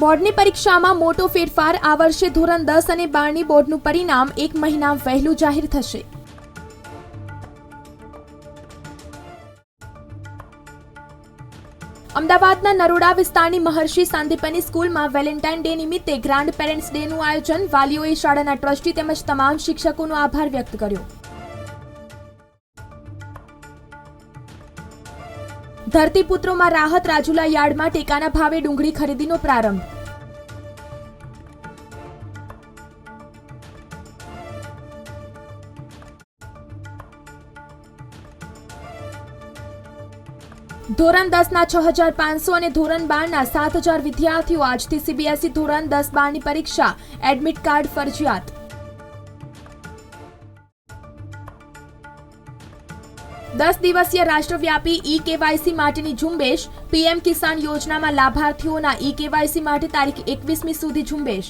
બોર્ડની પરીક્ષામાં મોટો ફેરફાર। આ વર્ષે ધોરણ 10 અને 12ની બોર્ડનું પરિણામ 1 મહિના વહેલું જાહેર થશે। અમદાવાદના નરોડા વિસ્તારની મહર્ષિ સાંદીપની સ્કૂલમાં વેલેન્ટાઇન ડે નિમિત્તે ગ્રાન્ડ પેરેન્ટ્સ ડેનું આયોજન। વાલીઓએ શાળાના ટ્રસ્ટી તેમજ તમામ શિક્ષકોનો આભાર વ્યક્ત કર્યો। ધરતીપુત્રોમાં રાહત। રાજુલા યાર્ડમાં ટેકાના ભાવે ડુંગળી ખરીદીનો પ્રારંભ। ધોરણ 10ના 6,500 અને ધોરણ 12ના 7,000 વિદ્યાર્થીઓ આજથી સીબીએસઈ ધોરણ 10-12ની પરીક્ષા। એડમિટ કાર્ડ ફરજિયાત। 10 દિવસીય રાષ્ટ્રવ્યાપી ઈ-કેવાયસી માટેની ઝુંબેશ। પીએમ કિસાન યોજનામાં લાભાર્થીઓના ઈ-કેવાયસી માટે તારીખ 21મી સુધી ઝુંબેશ।